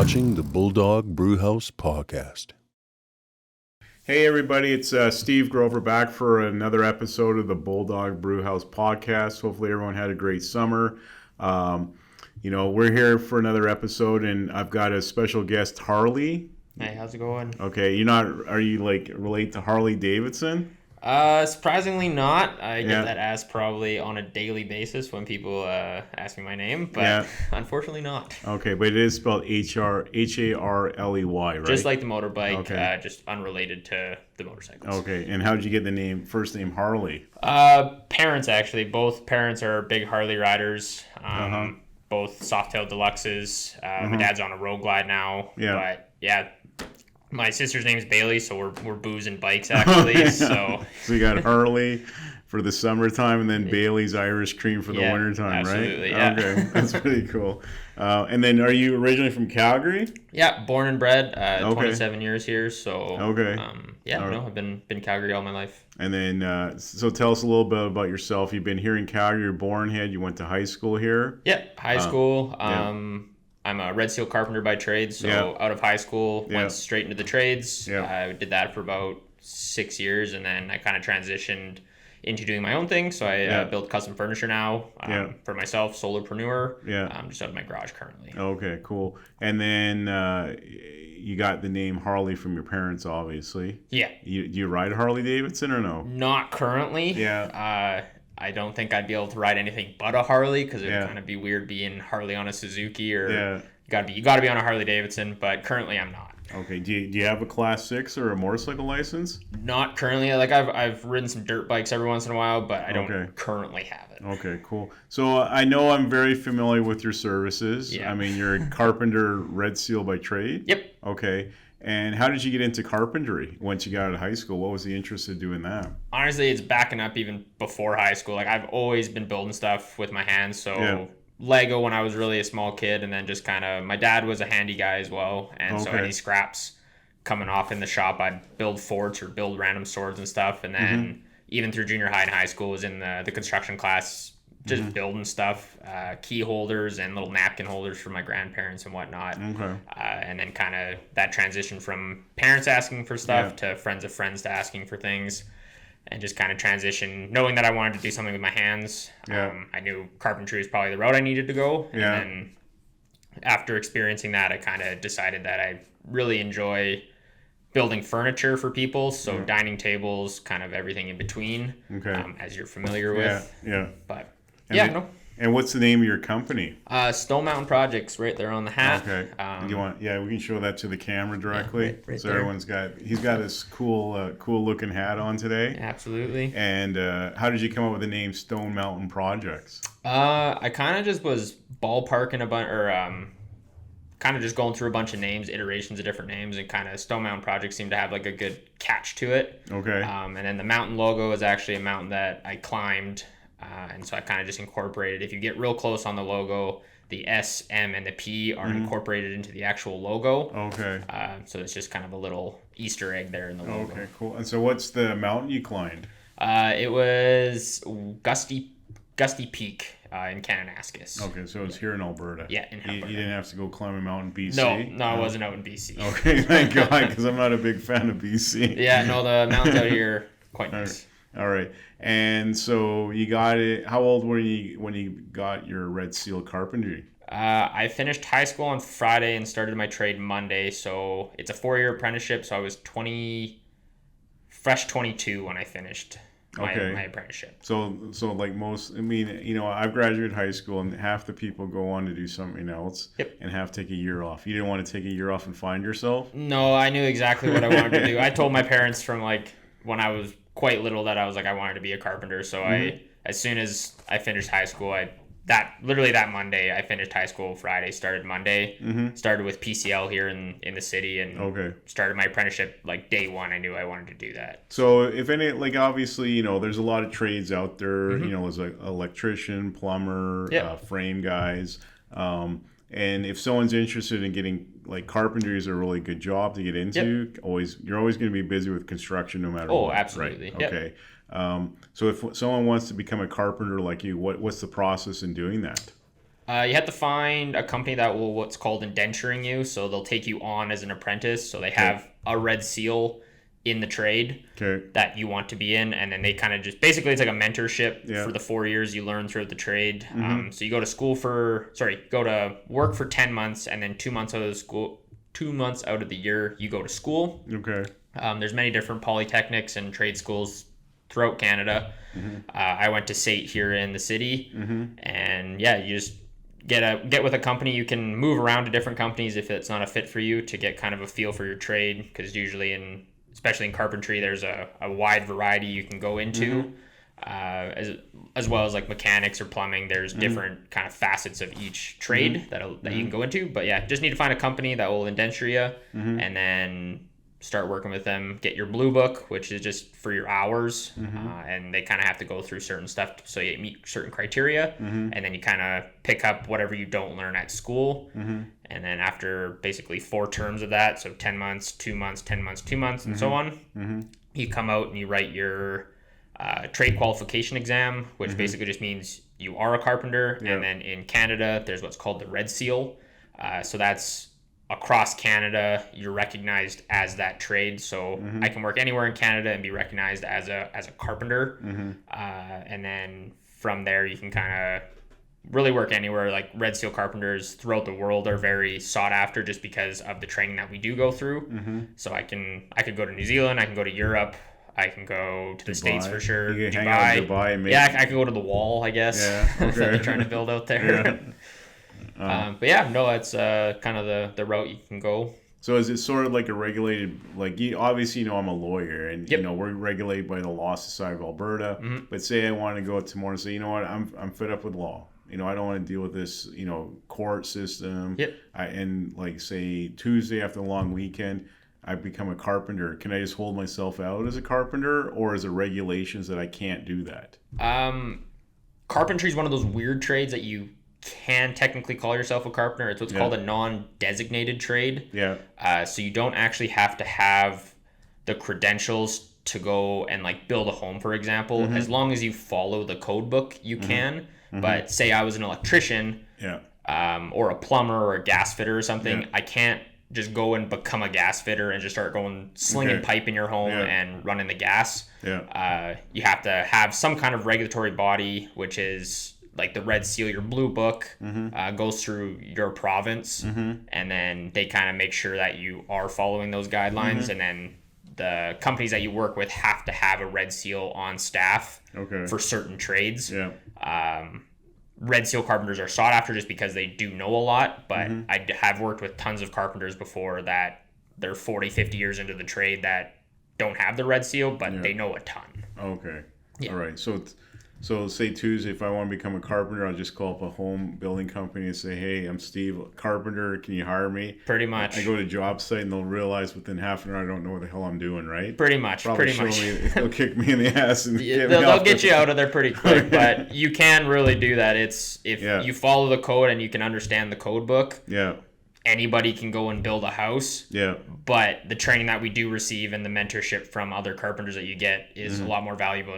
watching the Bulldog Brewhouse podcast. Hey everybody, it's Steve Grover back for another episode of the Bulldog Brewhouse podcast. Hopefully everyone had a great summer. We're here for another episode, and I've got a special guest, Harley. Hey, how's it going? Okay, are you relate to Harley Davidson? Surprisingly not. I get that asked probably on a daily basis when people ask me my name, but unfortunately not. Okay, but it is spelled Harley, right? Just like the motorbike, just unrelated to the motorcycles. Okay, and how did you get the first name Harley? Parents, actually. Both parents are big Harley riders. Both Softail Deluxes. My dad's on a Road Glide now. Yeah. But my sister's name's Bailey, so we're boozing bikes actually. So you got Harley for the summertime, and then Bailey's Irish Cream for the wintertime, absolutely, right? Yeah. Okay, that's pretty cool. And then, are you originally from Calgary? Yeah, born and bred. 27 years here. So I've been Calgary all my life. And then, so tell us a little bit about yourself. You've been here in Calgary. You're born here. You went to high school here. Yep, high school. I'm a red seal carpenter by trade, so out of high school, went straight into the trades. I did that for about 6 years, and then I kind of transitioned into doing my own thing. So I build custom furniture now for myself, solopreneur. Just out of my garage currently. Okay, cool. And then you got the name Harley from your parents, obviously. Yeah. Do you ride Harley Davidson or no? Not currently. Yeah. I don't think I'd be able to ride anything but a Harley, because it would kind of be weird being Harley on a Suzuki, or you gotta be on a Harley Davidson. But currently, I'm not. Okay. Do you have a Class 6 or a motorcycle license? Not currently. Like I've ridden some dirt bikes every once in a while, but I don't currently have it. Okay, cool. So I know I'm very familiar with your services. Yeah. I mean, you're a carpenter, red seal by trade. Yep. Okay. And how did you get into carpentry once you got out of high school? What was the interest in doing that? Honestly, it's backing up even before high school. Like, I've always been building stuff with my hands. So Lego when I was really a small kid, and then just kind of, my dad was a handy guy as well. And so any scraps coming off in the shop, I'd build forts or build random swords and stuff. And then even through junior high and high school, was in the construction class, just building stuff, key holders and little napkin holders for my grandparents and whatnot. And then kind of that transition from parents asking for stuff to friends of friends to asking for things, and just kind of transition knowing that I wanted to do something with my hands. I knew carpentry was probably the route I needed to go. And then after experiencing that, I kind of decided that I really enjoy building furniture for people. So dining tables, kind of everything in between, as you're familiar with. But And what's the name of your company? Stone Mountain Projects, right there on the hat. Okay. Do you want? Yeah, we can show that to the camera directly. Right so there. Everyone's he's got this cool looking hat on today. Absolutely. And how did you come up with the name Stone Mountain Projects? I kind of just was ballparking a bunch, or kind of just going through a bunch of names, iterations of different names, and kind of Stone Mountain Projects seemed to have like a good catch to it. Okay. And then the mountain logo is actually a mountain that I climbed. And so I kind of just incorporated, if you get real close on the logo, the S, M, and the P are incorporated into the actual logo. Okay. So it's just kind of a little Easter egg there in the logo. Okay, cool. And so what's the mountain you climbed? It was Gusty Peak in Kananaskis. Okay, so it's here in Alberta. Yeah, in Alberta. You didn't have to go climb a mountain in BC? No, I wasn't out in BC. Okay, thank God, because I'm not a big fan of BC. Yeah, no, the mountains out here are quite nice. All right. And so you got it. How old were you when you got your red seal carpentry? I finished high school on Friday and started my trade Monday. So it's a 4-year apprenticeship. So I was 22 when I finished my apprenticeship. So like most, I mean, I've graduated high school, and half the people go on to do something else and half take a year off. You didn't want to take a year off and find yourself? No, I knew exactly what I wanted to do. I told my parents from when I was quite little that I was I wanted to be a carpenter. So as soon as I finished high school, that Monday, I finished high school Friday, started Monday, started with PCL here in the city, and started my apprenticeship day one. I knew I wanted to do that. So if any, obviously, there's a lot of trades out there, there's electrician, plumber, frame guys. And if someone's interested in getting, carpentry is a really good job to get into. You're always going to be busy with construction no matter what. Oh, absolutely. Right? Okay. So if someone wants to become a carpenter like you, what's the process in doing that? You have to find a company that will what's called indenturing you, so they'll take you on as an apprentice. So they have a red seal in the trade that you want to be in, and then they kind of just basically it's like a mentorship for the 4 years you learn throughout the trade. So you go to work for 10 months, and then 2 months out of the year you go to school. There's many different polytechnics and trade schools throughout Canada. I went to SAIT here in the city, and you just get with a company. You can move around to different companies if it's not a fit for you to get kind of a feel for your trade, because usually especially in carpentry, there's a wide variety you can go into, as well as like mechanics or plumbing. There's different kind of facets of each trade that you can go into. But just need to find a company that will indenture you, and then start working with them. Get your blue book, which is just for your hours, and they kind of have to go through certain stuff so you meet certain criteria, and then you kind of pick up whatever you don't learn at school, and then after basically 4 terms of that, so 10 months, 2 months, 10 months, 2 months, and so on, you come out and you write your trade qualification exam, which basically just means you are a carpenter. And then in Canada, there's what's called the Red Seal. So that's across Canada, you're recognized as that trade. So I can work anywhere in Canada and be recognized as a carpenter. And then from there, you can kind of really work anywhere. Like Red Seal carpenters throughout the world are very sought after just because of the training that we do go through. So I could go to New Zealand, I can go to Europe, I can go to the States for sure. You can hang out in Dubai and I could go to the Wall, I guess. That they're trying to build out there. But that's kind of the route you can go. So is it sort of like a regulated, like obviously I'm a lawyer, and we're regulated by the Law Society of Alberta. But say I want to go tomorrow and say, I'm fed up with law. I don't want to deal with this, court system. And like say Tuesday after a long weekend, I become a carpenter. Can I just hold myself out as a carpenter, or is it regulations that I can't do that? Carpentry is one of those weird trades that you can technically call yourself a carpenter. It's what's called a non-designated trade. So you don't actually have to have the credentials to go and like build a home, for example. As long as you follow the code book, you can. But say I was an electrician, or a plumber or a gas fitter or something, I can't just go and become a gas fitter and just start slinging pipe in your home and running the gas. You have to have some kind of regulatory body, which is like the Red Seal, your blue book, goes through your province, and then they kind of make sure that you are following those guidelines, and then the companies that you work with have to have a Red Seal on staff for certain trades. Red Seal carpenters are sought after just because they do know a lot, but I have worked with tons of carpenters before that they're 40, 50 years into the trade that don't have the Red Seal, but they know a ton. All right. So say Tuesday, if I want to become a carpenter, I'll just call up a home building company and say, hey, I'm Steve, carpenter. Can you hire me? Pretty much. I go to job site and they'll realize within half an hour I don't know what the hell I'm doing, right? Pretty much. They'll kick me in the ass. And they'll get you out of there pretty quick, but you can really do that. It's if you follow the code and you can understand the code book. Anybody can go and build a house. But the training that we do receive and the mentorship from other carpenters that you get is a lot more valuable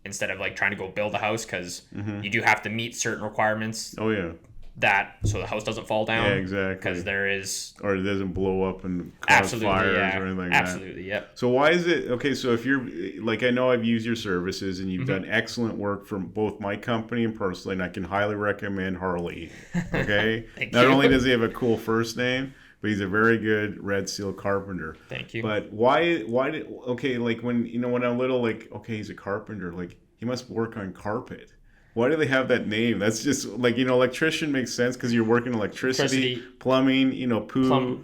instead of like trying to go build a house, because you do have to meet certain requirements. So the house doesn't fall down. Exactly. Because there is... Or it doesn't blow up and cause fires or anything like that. Absolutely, So why is it... Okay, so if you're... Like, I know I've used your services and you've done excellent work for both my company and personally, and I can highly recommend Harley. Okay? Not only does he have a cool first name, but he's a very good Red Seal carpenter. Thank you. But why did... Okay, like when I'm little, like, okay, he's a carpenter. Like, he must work on carpet. Why do they have that name? That's just like, electrician makes sense because you're working electricity, plumbing, poo,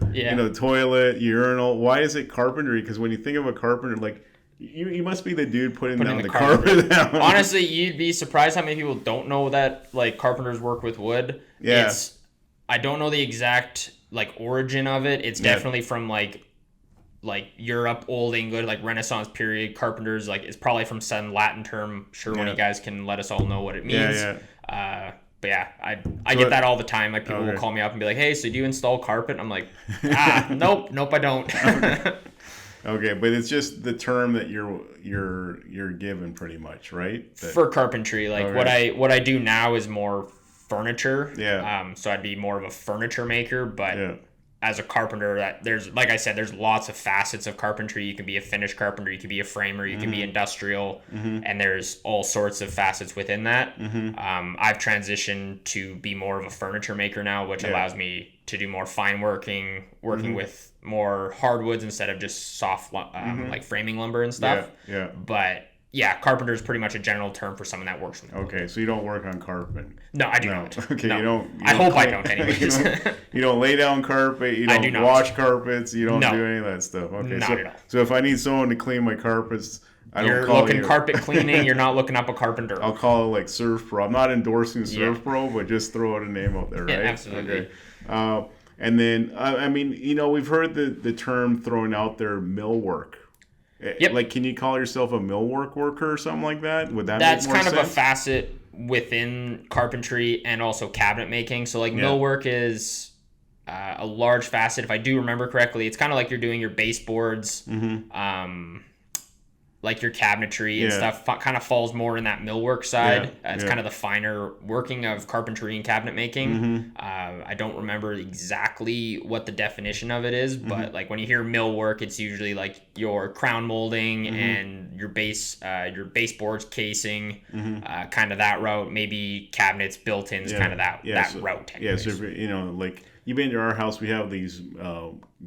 toilet, urinal. Why is it carpentry? Because when you think of a carpenter, like you must be the dude putting down the carpet down. Honestly, you'd be surprised how many people don't know that like carpenters work with wood. I don't know the exact like origin of it. It's definitely from like Europe, Old England, like Renaissance period carpenters. Like it's probably from some Latin term. Sure, one of you guys can let us all know what it means. But I get that all the time. Like people will call me up and be like, "Hey, so do you install carpet?" I'm like, nope, I don't. Okay, but it's just the term that you're given pretty much, right? For carpentry, like what I do now is more furniture. Yeah. So I'd be more of a furniture maker, but Yeah. as a carpenter, that there's, like I said, there's lots of facets of carpentry. You can be a finished carpenter, you can be a framer, you can be industrial, and there's all sorts of facets within that. I've transitioned to be more of a furniture maker now, which allows me to do more fine working with more hardwoods instead of just soft like framing lumber and stuff. Yeah. But yeah, carpenter is pretty much a general term for someone that works in the Okay, so you don't work on carpet. No, I do not. Okay, no. you don't. I hope I don't, anyways. you don't lay down carpet. You don't wash carpets. You don't do any of that stuff. Okay, not at all. So if I need someone to clean my carpets, you're looking carpet cleaning. You're not looking up a carpenter. I'll call it like Surf Pro. I'm not endorsing Surf Pro, but just throw out a name out there, right? Yeah, absolutely. Okay. And then I mean, we've heard the term thrown out there, millwork. Yep. Like, can you call yourself a millwork worker or something like that? Would that That's make more kind sense? of a facet within carpentry and also cabinet making. So like millwork is a large facet. If I do remember correctly, it's kind of like you're doing your baseboards, like your cabinetry and stuff. Kind of falls more in that millwork side. It's kind of the finer working of carpentry and cabinet making. I don't remember exactly what the definition of it is, but like when you hear millwork, it's usually like your crown molding and your baseboards casing, kind of that route. Maybe cabinets, built-ins, kind of that route. Yeah, so if, like you've been to our house, we have these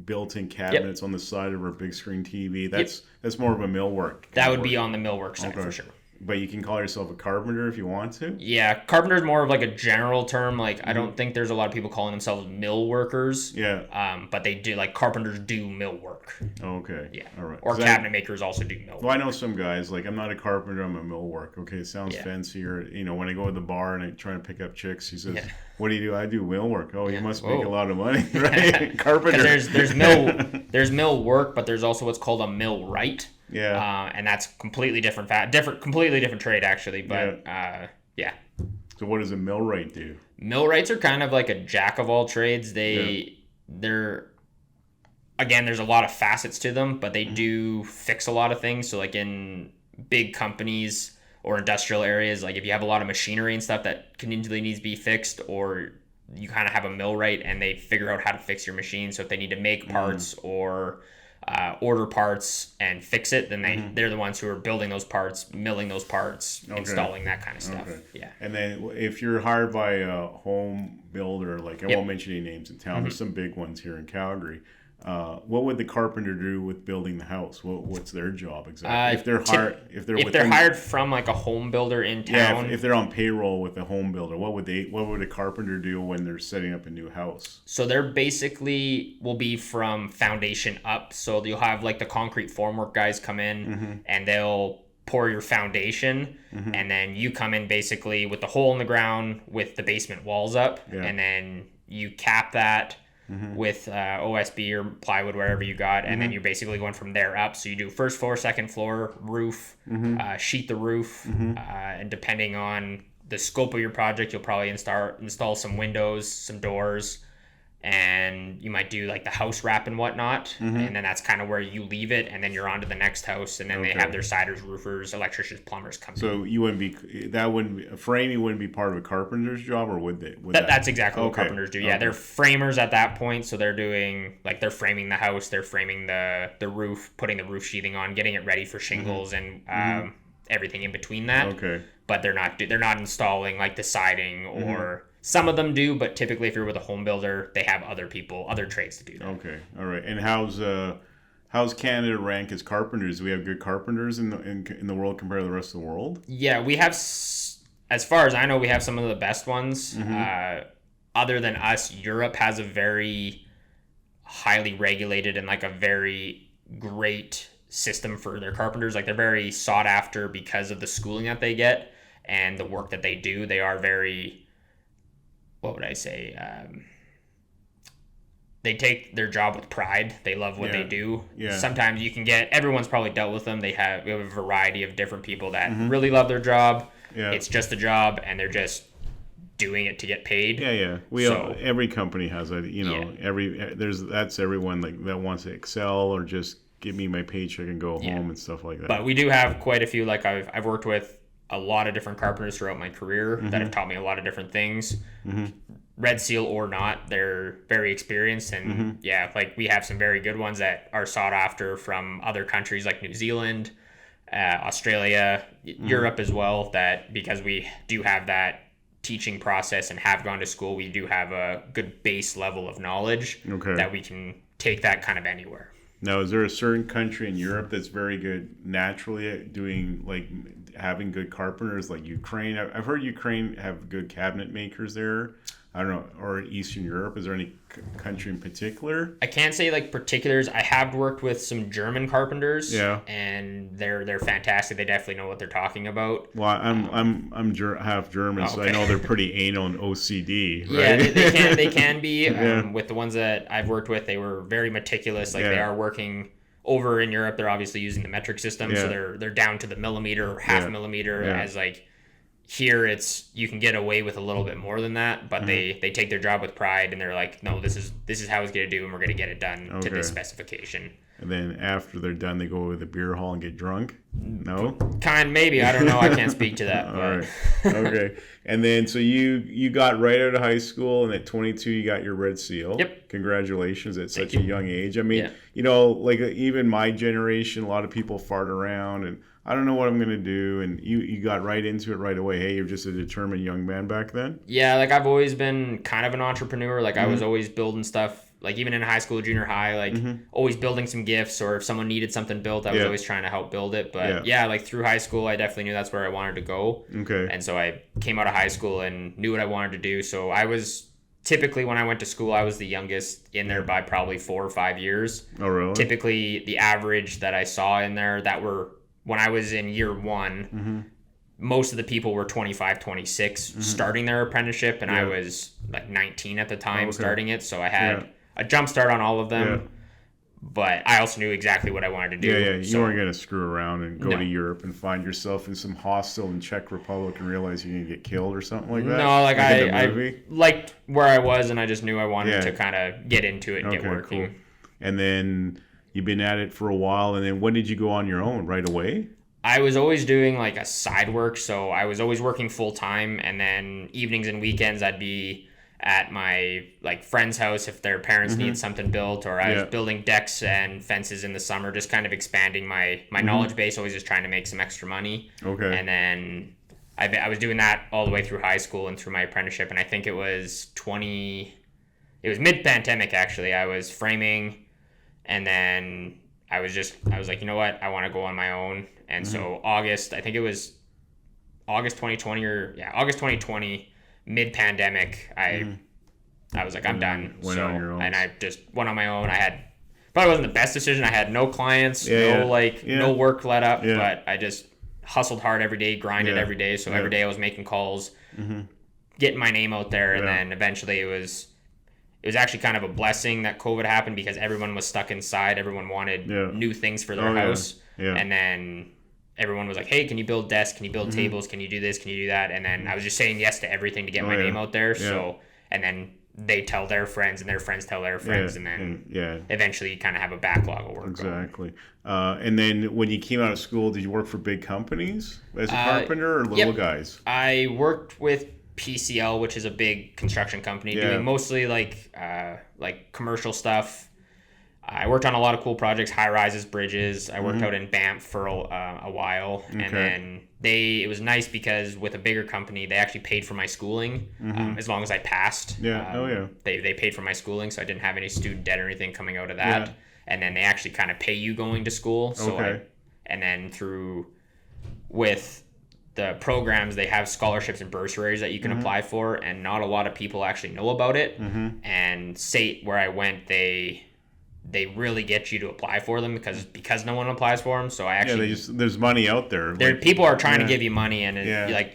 built-in cabinets on the side of our big screen TV. That's more of a millwork. That would be on the millwork side for sure. But you can call yourself a carpenter if you want to? Yeah, carpenter is more of like a general term. Like, I don't think there's a lot of people calling themselves mill workers. Yeah. But they do, like, carpenters do mill work. Okay. Yeah. All right. Or cabinet makers also do mill work. Well, I know some guys, like, I'm not a carpenter, I'm a mill work. Okay, it sounds fancier. When I go to the bar and I try to pick up chicks, she says, what do you do? I do mill work. Oh, you must make a lot of money, right? Carpenter. There's mill work, but there's also what's called a millwright. Yeah. And that's completely completely different trade actually. But yeah. So what does a millwright do? Millwrights are kind of like a jack of all trades. They're again, there's a lot of facets to them, but they do fix a lot of things. So like in big companies or industrial areas, like if you have a lot of machinery and stuff that continually needs to be fixed, or you kind of have a millwright and they figure out how to fix your machine. So if they need to make parts or order parts and fix it, then they're the ones who are building those parts, milling those parts, installing that kind of stuff. Yeah. And then if you're hired by a home builder, like I won't mention any names in town, there's some big ones here in Calgary. What would the carpenter do with building the house? What's their job exactly? If they're hired from like a home builder in town. Yeah, if they're on payroll with a home builder, what would a carpenter do when they're setting up a new house? So they're basically will be from foundation up. So you'll have like the concrete formwork guys come in and they'll pour your foundation, and then you come in basically with the hole in the ground with the basement walls up, and then you cap that with OSB or plywood, wherever you got, and then you're basically going from there up. So you do first floor, second floor, roof, sheet the roof, and depending on the scope of your project, you'll probably install some windows, some doors, and you might do like the house wrap and whatnot, and then that's kind of where you leave it, and then you're on to the next house, and then they have their siders, roofers, electricians, plumbers come in. So you framing wouldn't be part of a carpenter's job, or would they? That's exactly what carpenters do. Yeah, they're framers at that point, so they're doing like they're framing the house, they're framing the roof, putting the roof sheathing on, getting it ready for shingles and everything in between that. Okay. But they're not installing like the siding or. Some of them do, but typically if you're with a home builder, they have other trades to do that. Okay, all right. And how's Canada rank as carpenters? Do we have good carpenters in the world compared to the rest of the world? Yeah, we have, as far as I know, we have some of the best ones. Other than us, Europe has a very highly regulated and like a very great system for their carpenters. Like they're very sought after because of the schooling that they get and the work that they do. They are very... what would I say? They take their job with pride. They love what they do. Yeah. Sometimes you can everyone's probably dealt with them. We have a variety of different people that really love their job. Yeah. It's just a job and they're just doing it to get paid. Yeah. Every company has a, that's everyone like that wants to excel or just give me my paycheck and go home and stuff like that. But we do have quite a few, like I've worked with a lot of different carpenters throughout my career that have taught me a lot of different things. Red Seal or not, they're very experienced, and yeah, like we have some very good ones that are sought after from other countries like New Zealand, Australia, Europe as well, that because we do have that teaching process and have gone to school, we do have a good base level of knowledge that we can take that kind of anywhere. Now, is there a certain country in Europe that's very good naturally at doing, like, having good carpenters, like Ukraine? I've heard Ukraine have good cabinet makers there. I don't know, or Eastern Europe. Is there any country in particular? I can't say like particulars. I have worked with some German carpenters, and they're fantastic. They definitely know what they're talking about. Well, I'm half German, so I know they're pretty anal and OCD. Right? Yeah, they can be. With the ones that I've worked with, they were very meticulous. Like they are working over in Europe. They're obviously using the metric system, so they're down to the millimeter or half millimeter as like. Here it's you can get away with a little bit more than that, but they take their job with pride and they're like, no, this is how it's gonna do, and we're gonna get it done to this specification. And then after they're done, they go to the beer hall and get drunk. No, maybe I don't know. I can't speak to that. All right, okay. And then so you got right out of high school, and at 22 you got your Red Seal. Yep. Congratulations at such a young age. I mean, like even my generation, a lot of people fart around and I don't know what I'm going to do. And you got right into it right away. Hey, you're just a determined young man back then? Yeah, like I've always been kind of an entrepreneur. Like I was always building stuff, like even in high school, junior high, like always building some gifts, or if someone needed something built, I was always trying to help build it. But like through high school, I definitely knew that's where I wanted to go. Okay. And so I came out of high school and knew what I wanted to do. So I was typically, when I went to school, I was the youngest in there by probably 4 or 5 years. Oh, really? Typically, the average that I saw in there that were, when I was in year one, most of the people were 25, 26 starting their apprenticeship, and I was like 19 at the time starting it. So I had a jump start on all of them, but I also knew exactly what I wanted to do. Yeah, you weren't going to screw around and go to Europe and find yourself in some hostel in Czech Republic and realize you're going to get killed or something like that. No, like I liked where I was, and I just knew I wanted to kind of get into it and get working. Cool. And then you've been at it for a while, and then when did you go on your own? Right away? I was always doing like a side work, so I was always working full time, and then evenings and weekends I'd be at my like friend's house if their parents need something built, or I was building decks and fences in the summer, just kind of expanding my knowledge base, always just trying to make some extra money. Okay. And then I was doing that all the way through high school and through my apprenticeship, and I think it was mid-pandemic actually. I was framing, and then I was like, you know what, I want to go on my own. And so August 2020, mid-pandemic, I was like, I'm done. And I just went on my own. Probably wasn't the best decision. I had no clients, no work let up, but I just hustled hard every day, grinded every day. So every day I was making calls, getting my name out there. And then eventually it was actually kind of a blessing that COVID happened, because everyone was stuck inside. Everyone wanted new things for their house. And then everyone was like, hey, can you build desks? Can you build tables? Can you do this? Can you do that? And then I was just saying yes to everything to get my name out there. So, and then they tell their friends, and their friends tell their friends, and then eventually you kind of have a backlog of work. Exactly. And then when you came out of school, did you work for big companies as a carpenter or little guys? I worked with PCL, which is a big construction company, doing mostly like commercial stuff. I worked on a lot of cool projects, high rises, bridges. I worked out in Banff for a while, and then it was nice because with a bigger company, they actually paid for my schooling as long as I passed. They paid for my schooling, so I didn't have any student debt or anything coming out of that. And then they actually kind of pay you going to school. So and then with the programs, they have scholarships and bursaries that you can apply for, and not a lot of people actually know about it. And SAIT, where I went, they really get you to apply for them because no one applies for them. So I actually there's money out there. People are trying to give you money, and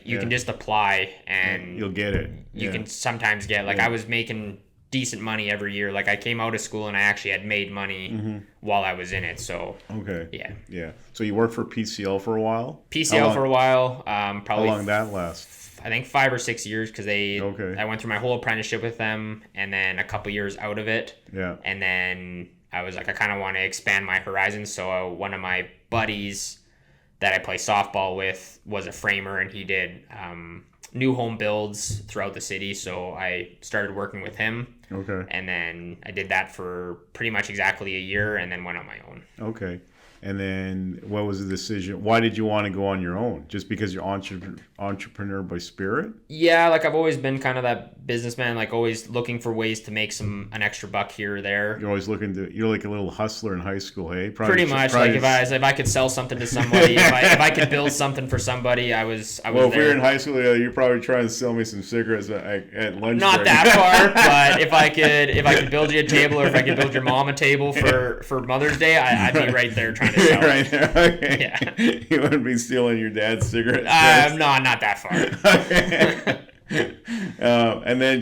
you can just apply and you'll get it. You can sometimes get I was making decent money every year. Like I came out of school and I actually had made money while I was in it. So So you worked for PCL for a while? For a while. Probably. How long that last? I think 5 or 6 years, because I went through my whole apprenticeship with them, and then a couple years out of it. Yeah. And then I was like, I kind of want to expand my horizons. So one of my buddies that I play softball with was a framer, and he did new home builds throughout the city. So I started working with him. Okay. And then I did that for pretty much exactly a year, and then went on my own. Okay. And then what was the decision? Why did you want to go on your own? Just because you're entrepreneur by spirit? Yeah, like I've always been kind of that businessman, like always looking for ways to make an extra buck here or there. You're always you're like a little hustler in high school, hey? Pretty much. Like if I could sell something to somebody, if I could build something for somebody, I was well, if there. we were in high school, you're probably trying to sell me some cigarettes at lunch. Not break. that far, but if I could build you a table, or if I could build your mom a table for Mother's Day, I'd be right there trying to sell right it. there. Okay. Yeah. You wouldn't be stealing your dad's cigarettes. No, not that far. Okay. And then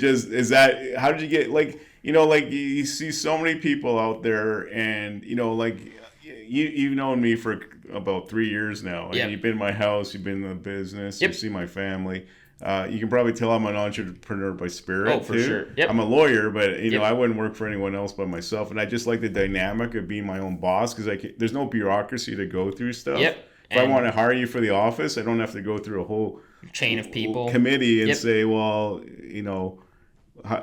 how did you get, like, you see so many people out there, and, like, you've known me for about 3 years now. And yep. You've been in my house, you've been in the business, yep. you see my family. You can probably tell I'm an entrepreneur by spirit. Oh, for too. sure. Yep. I'm a lawyer, but yep. I wouldn't work for anyone else but myself, and I just like the dynamic of being my own boss, because there's no bureaucracy to go through stuff. Yep. If I want to hire you for the office, I don't have to go through a whole chain of people, committee, and yep. say, well,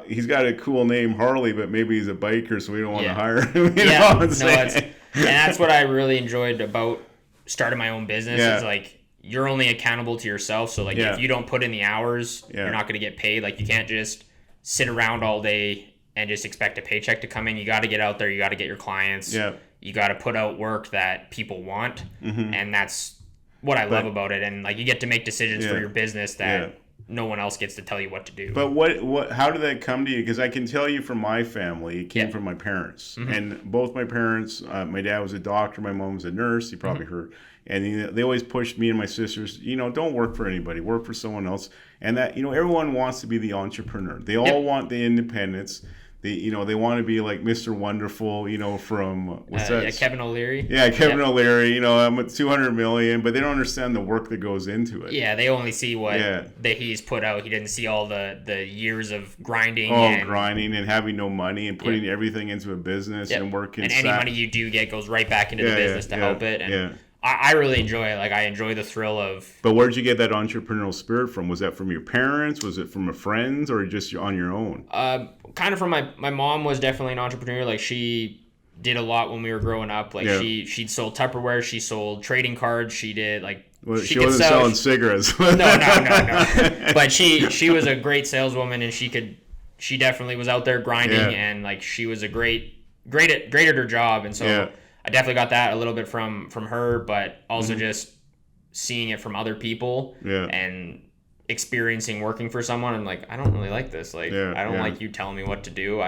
he's got a cool name, Harley, but maybe he's a biker, so we don't want to hire him. And that's what I really enjoyed about starting my own business. Is like, you're only accountable to yourself. So like, if you don't put in the hours, you're not going to get paid. Like, you can't just sit around all day and just expect a paycheck to come in. You got to get out there. You got to get your clients. Yeah. You got to put out work that people want. Mm-hmm. And that's what I love about it. And like, you get to make decisions for your business that no one else gets to tell you what to do. But how did that come to you? Because I can tell you from my family, it came from my parents. Mm-hmm. And both my parents, my dad was a doctor, my mom was a nurse. You probably heard. And they always pushed me and my sisters, don't work for anybody, work for someone else. And that, everyone wants to be the entrepreneur. They all want the independence. They want to be like Mr. Wonderful, from what's that? Yeah, Kevin O'Leary. Yeah, Kevin O'Leary. I'm at 200 million, but they don't understand the work that goes into it. Yeah, they only see what that he's put out. He didn't see all the years of grinding. Grinding and having no money and putting everything into a business and working. And any money you do get goes right back into the business to help it. And I really enjoy it. Like, I enjoy the thrill of. But where did you get that entrepreneurial spirit from? Was that from your parents? Was it from a friends, or just on your own? Kind of from my mom was definitely an entrepreneur. Like, she did a lot when we were growing up. Like, she'd sold Tupperware, she sold trading cards, she did like. Well, she wasn't selling cigarettes. No. But she was a great saleswoman, and she definitely was out there grinding, and like, she was a great at her job, and so. I definitely got that a little bit from her, but also just seeing it from other people and experiencing working for someone. I'm like, I don't really like this. Like, I don't like you telling me what to do.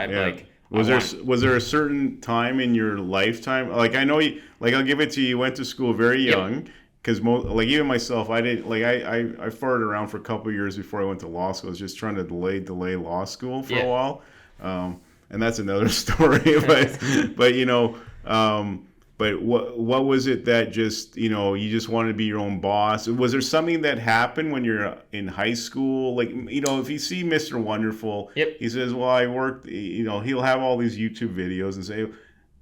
Was there a certain time in your lifetime? Like, I know I'll give it to you. You went to school very young, because even myself, I didn't I farted around for a couple of years before I went to law school. I was just trying to delay law school for a while, and that's another story. But what was it that just, you just wanted to be your own boss? Was there something that happened when you're in high school? Like, if you see Mr. Wonderful, he says, well, I worked, he'll have all these YouTube videos and say,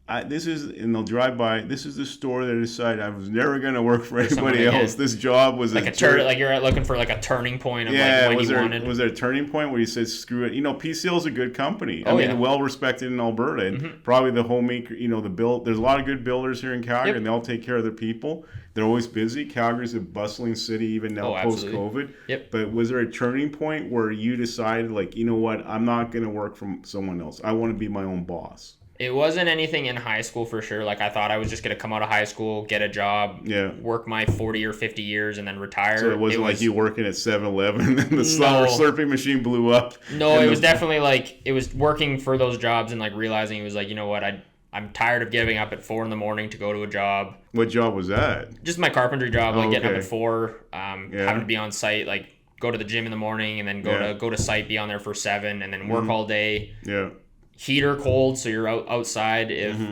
and they'll drive by, this is the store that decided I was never going to work for anybody else. This job was like like you're looking for like a turning point of like when you wanted. Was there a turning point where you said, screw it? PCL is a good company. Well respected in Alberta, and probably the homemaker, there's a lot of good builders here in Calgary, and they all take care of their people. They're always busy. Calgary's a bustling city even now post-COVID. But was there a turning point where you decided, like, I'm not going to work for someone else. I want to be my own boss? It wasn't anything in high school for sure. Like, I thought I was just going to come out of high school, get a job, work my 40 or 50 years, and then retire. So it wasn't like you working at 7-Eleven and the slurping machine blew up? No, it was definitely like, it was working for those jobs and like realizing it was like, you know what, I'm tired of getting up at 4 a.m. to go to a job. What job was that? Just my carpentry job, getting up at 4, having to be on site, like go to the gym in the morning and then go to site, be on there for 7, and then work all day. Yeah. Heat or cold, so you're outside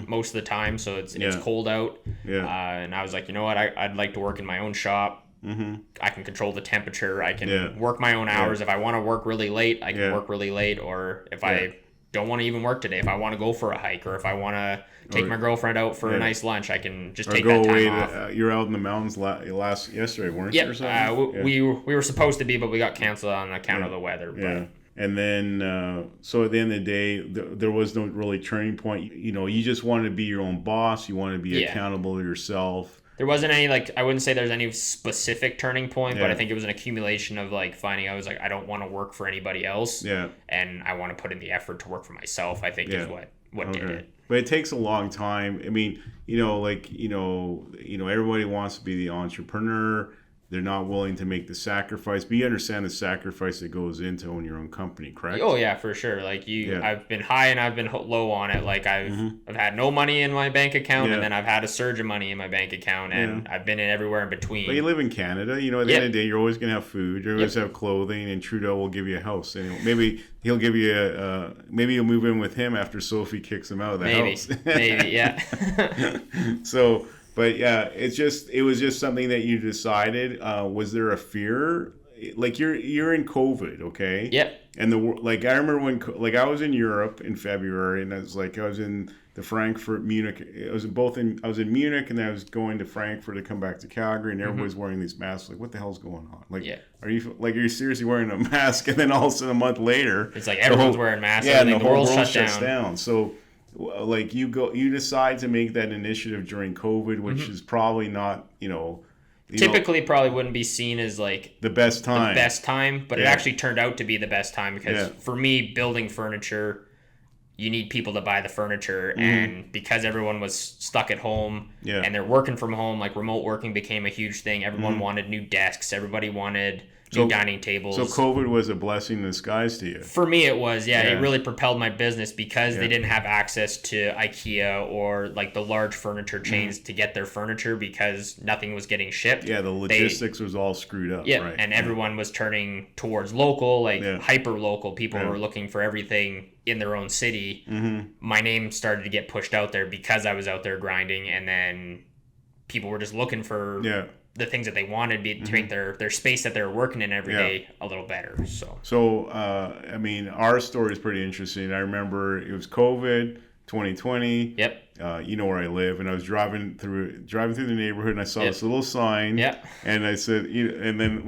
most of the time, so it's cold out. And I was like, you know what, I'd like to work in my own shop. I can control the temperature. I can work my own hours. If I want to work really late, I can work really late. Or if I don't want to even work today, if I want to go for a hike, or if I want to take my girlfriend out for a nice lunch, I can just take that time off. You're out in the mountains yesterday, weren't you? Or something? We were supposed to be, but we got canceled on account of the weather. But. And then, so at the end of the day, there was no really turning point. You just wanted to be your own boss. You wanted to be accountable to yourself. There wasn't any, I wouldn't say there's any specific turning point, but I think it was an accumulation of, finding I was I don't want to work for anybody else. Yeah. And I want to put in the effort to work for myself, I think is what did it. But it takes a long time. I mean, everybody wants to be the entrepreneur. They're not willing to make the sacrifice, but you understand the sacrifice that goes into owning your own company, correct? Oh yeah, for sure. I've been high and I've been low on it. I've had no money in my bank account, and then I've had a surge of money in my bank account, and I've been in everywhere in between. But you live in Canada, at the end of the day, you're always gonna have food, you're always have clothing, and Trudeau will give you a house. And maybe he'll give you maybe you'll move in with him after Sophie kicks him out of the house. Maybe, yeah. So. But yeah, it was just something that you decided. Was there a fear? You're in COVID, okay? Yep. And I remember when I was in Europe in February, and I was in the Frankfurt, Munich. I was in Munich, and then I was going to Frankfurt to come back to Calgary, and everybody's wearing these masks. What the hell's going on? Are you seriously wearing a mask? And then all of a sudden, a month later, it's everyone's wearing masks. Yeah, and the whole world shuts down. So. You decide to make that initiative during COVID, which is probably not, typically probably wouldn't be seen as the best time. But it actually turned out to be the best time because for me, building furniture, you need people to buy the furniture, and because everyone was stuck at home and they're working from home, remote working became a huge thing. Everyone wanted new desks. Everybody wanted new dining tables. So COVID was a blessing in disguise to you. For me, it was. Yeah, it really propelled my business because they didn't have access to IKEA or the large furniture chains to get their furniture because nothing was getting shipped. Yeah, the logistics was all screwed up. Yeah, right. And everyone was turning towards local, hyper local. People were looking for everything in their own city. My name started to get pushed out there because I was out there grinding, and then people were just looking for the things that they wanted to make their space that they're working in every day a little better. So our story is pretty interesting. I remember it was COVID 2020. Yep. You know where I live, and I was driving through the neighborhood, and I saw this little sign. Yep. And I said, and then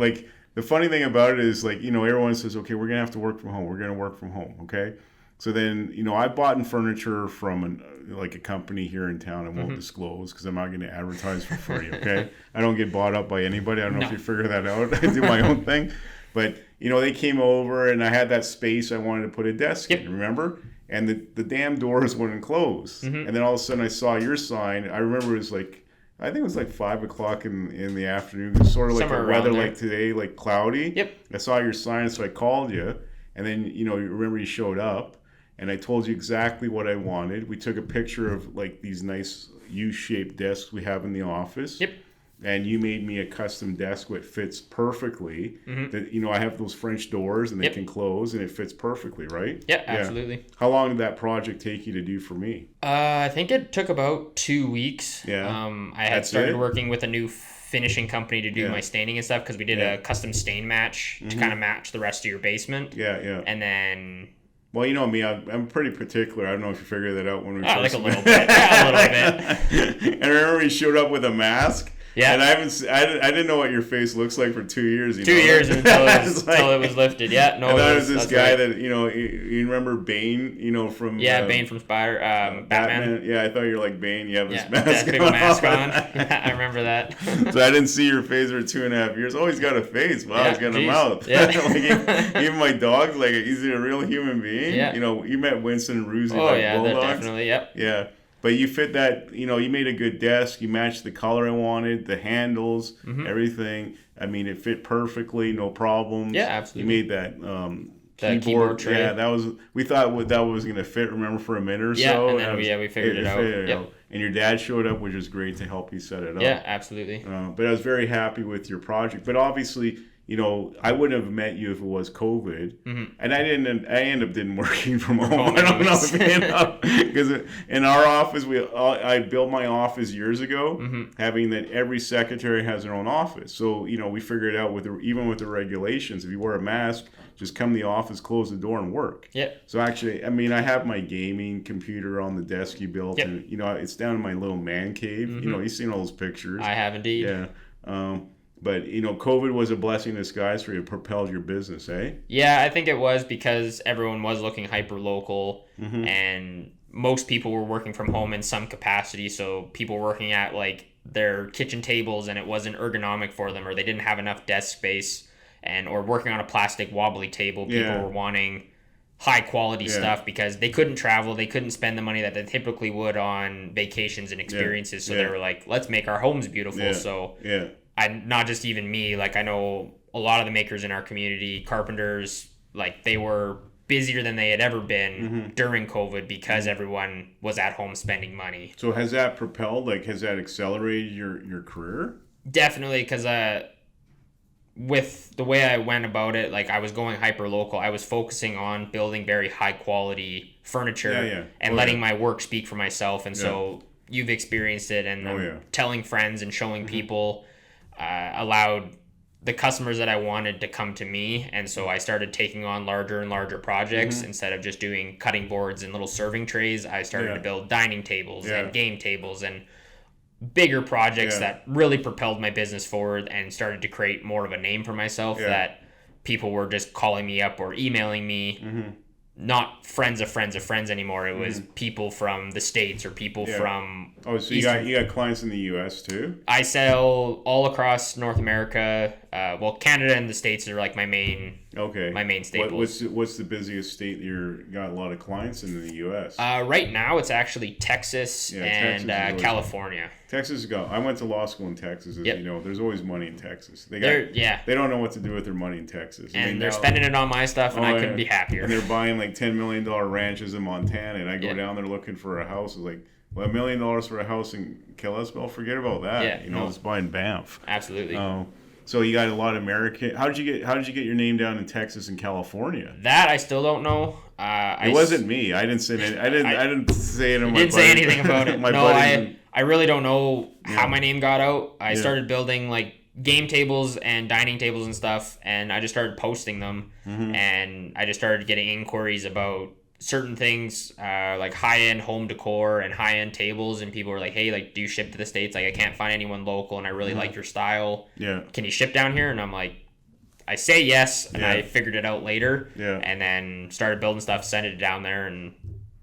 the funny thing about it is everyone says, okay, we're gonna have to work from home. We're gonna work from home. Okay. So then, I bought furniture from a company here in town. I won't disclose because I'm not going to advertise for free, okay? I don't get bought up by anybody. I don't know if you figure that out. I do my own thing. But, they came over, and I had that space I wanted to put a desk in, remember? And the damn doors wouldn't close. And then all of a sudden I saw your sign. I remember it was I think it was 5 o'clock in the afternoon. It was sort of somewhere the weather today, cloudy. Yep. I saw your sign, so I called you. And then, you remember you showed up. And I told you exactly what I wanted. We took a picture of these nice U-shaped desks we have in the office. Yep. And you made me a custom desk that fits perfectly. That I have those French doors and they can close and it fits perfectly, right? Yeah, absolutely. How long did that project take you to do for me? I think it took about 2 weeks. Yeah. I had started working with a new finishing company to do my staining and stuff because we did a custom stain match to kind of match the rest of your basement. Yeah, yeah. And then... Well, you know me, I'm pretty particular. I don't know if you figured that out when we first met. A little bit. Yeah, a little bit. And I remember he showed up with a mask. Yeah. And I didn't know what your face looks like for 2 years. 2 years until it was lifted. Yeah. No. And that was this guy that you remember Bane, from Bane from Batman. Yeah, I thought you were like Bane. You have this mask that big mask on. Yeah, I remember that. So I didn't see your face for 2.5 years. Oh, he's got a face. Wow, he's got a mouth. Yeah. Even my dog's he's a real human being. Yeah. You met Winston and Ruzy. Oh yeah, Bulldogs. definitely. Yep. Yeah. But you fit that, you made a good desk. You matched the color I wanted, the handles, everything. I mean, it fit perfectly, no problems. Yeah, absolutely. You made that keyboard tray. Yeah, we thought that was going to fit, remember, for a minute or so. And then we figured it out. Yep. And your dad showed up, which was great to help you set it up. Yeah, absolutely. But I was very happy with your project. But obviously, I wouldn't have met you if it was COVID, and I ended up working from home. I don't know, because in our office, I built my office years ago, having that every secretary has their own office. So we figured out even with the regulations, if you wear a mask, just come to the office, close the door, and work. Yeah. So actually, I have my gaming computer on the desk you built, and it's down in my little man cave. You've seen all those pictures. I have indeed. Yeah. But, COVID was a blessing in disguise for you. It propelled your business, eh? Yeah, I think it was because everyone was looking hyper-local, and most people were working from home in some capacity. So people working at, like, their kitchen tables, and it wasn't ergonomic for them, or they didn't have enough desk space, or working on a plastic wobbly table. People were wanting high-quality stuff because they couldn't travel. They couldn't spend the money that they typically would on vacations and experiences. So they were like, let's make our homes beautiful. So... not just even me, like I know a lot of the makers in our community, carpenters, like they were busier than they had ever been during COVID because everyone was at home spending money. So has that propelled, has that accelerated your career? Definitely, because with the way I went about it, like I was going hyper local, I was focusing on building very high quality furniture and letting my work speak for myself. And so you've experienced it, and telling friends and showing people allowed the customers that I wanted to come to me. And so I started taking on larger and larger projects. Instead of just doing cutting boards and little serving trays, I started to build dining tables and game tables and bigger projects that really propelled my business forward and started to create more of a name for myself, that people were just calling me up or emailing me. Not friends of friends of friends anymore. It was people from the States or people from... Oh, so you got clients in the U.S. too? I sell all across North America. Canada and the States are like my main staples. What's the busiest state you got a lot of clients in the U.S.? Right now, it's actually Texas and Texas California. Texas I went to law school in Texas. As you know, there's always money in Texas. They don't know what to do with their money in Texas. And they're spending it on my stuff, and I couldn't be happier. And they're buying like $10 million ranches in Montana, and I go down there looking for a house. It's like, well, $1 million for a house in Kalispell? Forget about that. Let's buy in Banff. Absolutely. So you got a lot of American. How did you get your name down in Texas and California? That I still don't know. It wasn't me. I didn't say it. I didn't say it. Didn't say anything about it. I really don't know how my name got out. I started building like game tables and dining tables and stuff, and I just started posting them, and I just started getting inquiries about certain things, like high-end home decor and high-end tables, and people were like, hey, like, do you ship to the States? Like, I can't find anyone local, and I really like your style. Can you ship down here? And I'm like, I say yes, and I figured it out later, and then started building stuff, sent it down there, and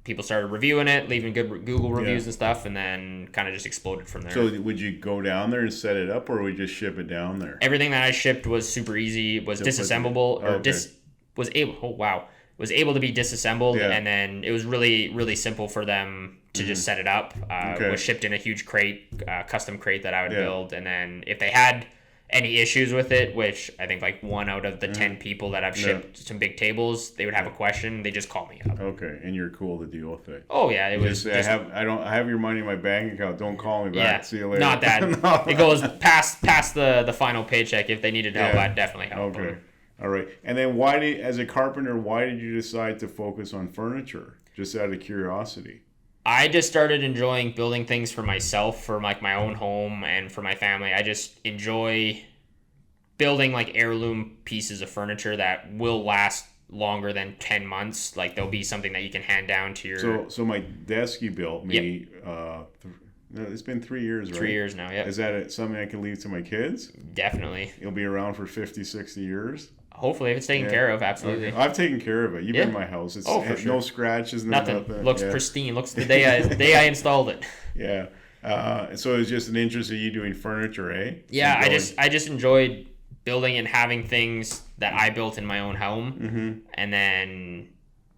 people started reviewing it, leaving good Google reviews and stuff, and then kind of just exploded from there. So would you go down there and set it up, or would you just ship it down there? Everything that I shipped was super easy, was disassemblable, was able to be disassembled, and then it was really, really simple for them to just set it up. It was shipped in a huge crate, custom crate that I would build, and then if they had any issues with it, which I think like 1 out of the 10 people that I've shipped some big tables, they would have a question, they just call me up. Okay, and you're cool to deal with it. Oh yeah, it was. I have your money in my bank account. Don't call me back. See you later. Not that. It goes past the final paycheck. If they needed help, I'd definitely help them. All right. And then as a carpenter, why did you decide to focus on furniture? Just out of curiosity. I just started enjoying building things for myself, for like my own home and for my family. I just enjoy building like heirloom pieces of furniture that will last longer than 10 months. Like there'll be something that you can hand down to your... So my desk you built me, it's been 3 years, right? 3 years now, yeah. Is that something I can leave to my kids? Definitely. It'll be around for 50, 60 years? Hopefully, if it's taken care of, absolutely. Okay. I've taken care of it. You've been in my house. It's for sure. No scratches. Nothing. Looks pristine. Looks the day I installed it. Yeah. So it was just an interest of you doing furniture, eh? Yeah, I just enjoyed building and having things that I built in my own home. And then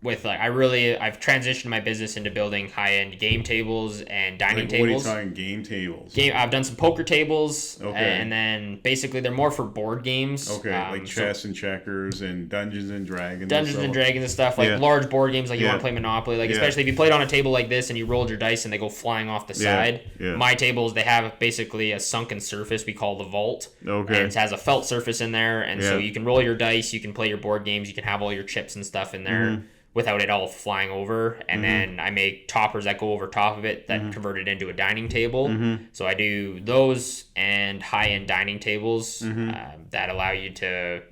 with I've transitioned my business into building high-end game tables and dining tables. What are you talking game tables? I've done some poker tables, okay. And then basically they're more for board games. Okay, like chess and checkers and Dungeons and Dragons. And stuff, like large board games, like you want to play Monopoly, like especially if you play it on a table like this and you rolled your dice and they go flying off the side. Yeah. My tables, they have basically a sunken surface we call the vault. Okay. And it has a felt surface in there, and so you can roll your dice, you can play your board games, you can have all your chips and stuff in there. Without it all flying over, and then I make toppers that go over top of it that convert it into a dining table. So I do those and high-end dining tables that allow you to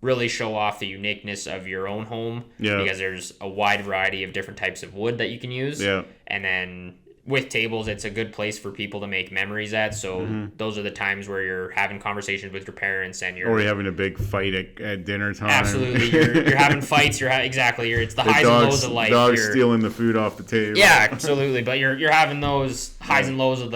really show off the uniqueness of your own home because there's a wide variety of different types of wood that you can use. And then with tables, it's a good place for people to make memories at. So those are the times where you're having conversations with your parents and you're having a big fight at dinner time. Absolutely, you're having fights. It's the highs and lows of life. Dogs stealing the food off the table. Yeah, absolutely. But you're having those highs and lows of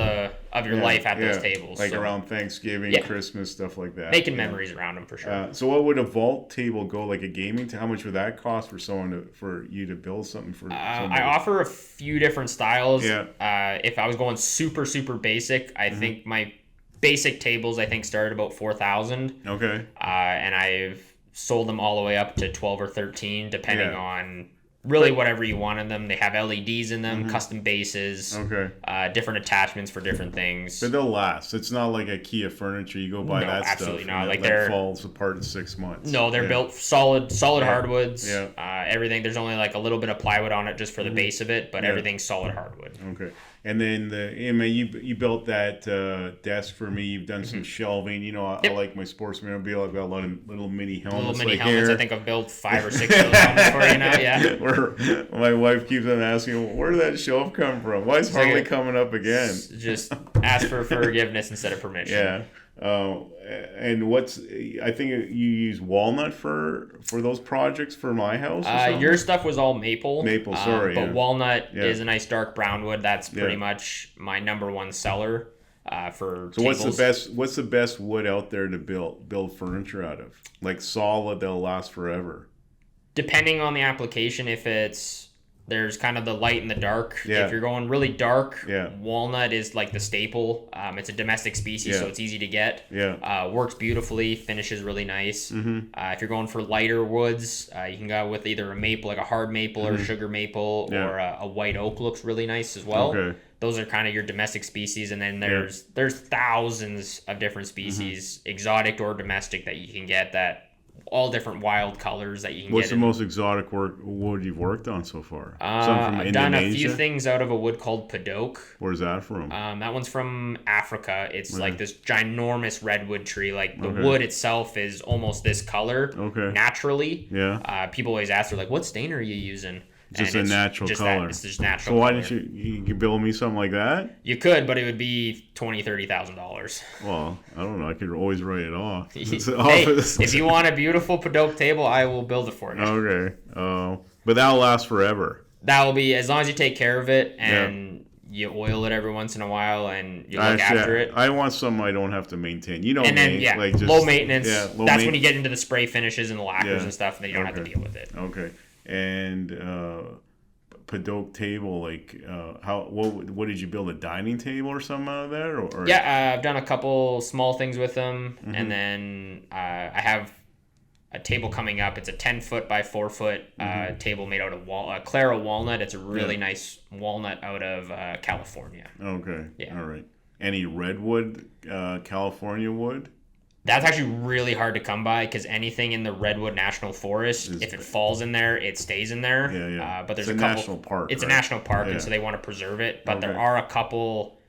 your life at those tables, like around Thanksgiving, Christmas, stuff like that. Making memories around them for sure. So what would a vault table go, like a gaming? How much would that cost for you to build something for? I offer a few different styles. If I was going super super basic, I think my basic tables start about $4,000. Okay. And I've sold them all the way up to 12 or 13, depending on really whatever you want in them. They have LEDs in them, custom bases, different attachments for different things. But they'll last. It's not like IKEA furniture. You go buy that absolutely stuff. Not. Like that falls apart in 6 months. No, they're built solid hardwoods. Everything. There's only like a little bit of plywood on it just for the base of it, but everything's solid hardwood. Okay. And then you built that desk for me. You've done some shelving. I like my sports memorabilia. I've got a lot of little mini helmets. I think I've built 5 or 6 of those helmets for you now. Yeah. Where my wife keeps on asking, where did that shelf come from? Why is Harley coming up again? Just ask for forgiveness instead of permission. Yeah. And I think you use walnut for those projects for my house. Your stuff was all maple. But walnut is a nice dark brown wood. That's pretty much my number one seller for tables. What's the best wood out there to build furniture out of? Like solid that'll last forever. Depending on the application, there's kind of the light and the dark. If you're going really dark, walnut is like the staple. It's a domestic species, so it's easy to get. Works beautifully, finishes really nice. If you're going for lighter woods, you can go with either a maple, like a hard maple or sugar maple, or a white oak looks really nice as well. Okay. Those are kind of your domestic species, and then there's thousands of different species, exotic or domestic, that you can get that. All different wild colors that you can What's get. What's the most exotic wood you've worked on so far? Some from I've done a few things out of a wood called Padoke. Where's that from? That one's from Africa. It's like this ginormous redwood tree. Like the wood itself is almost this color naturally. People always ask, they're like, what stain are you using? Just a natural color. It's just natural. So why didn't you could build me something like that? You could, but it would be $20,000-$30,000. Well, I don't know. I could always write it off. If you want a beautiful Padoke table, I will build it for you. Okay. But that'll last forever. That will be, as long as you take care of it and you oil it every once in a while and you look after it. I want something I don't have to maintain. And then low maintenance. That's when you get into the spray finishes and the lacquers and stuff, and then you don't have to deal with it. Okay. And Padoke table, like what did you build, a dining table or something out of there? Or? I've done a couple small things with them, and then I have a table coming up. It's a 10-foot by 4-foot table made out of Clara walnut. It's a really nice walnut out of California. Okay. Yeah. All right. Any redwood, California wood? That's actually really hard to come by, because anything in the Redwood National Forest, if it falls in there, it stays in there. But there's a couple. National park. It's a national park, and so they want to preserve it. But there are a couple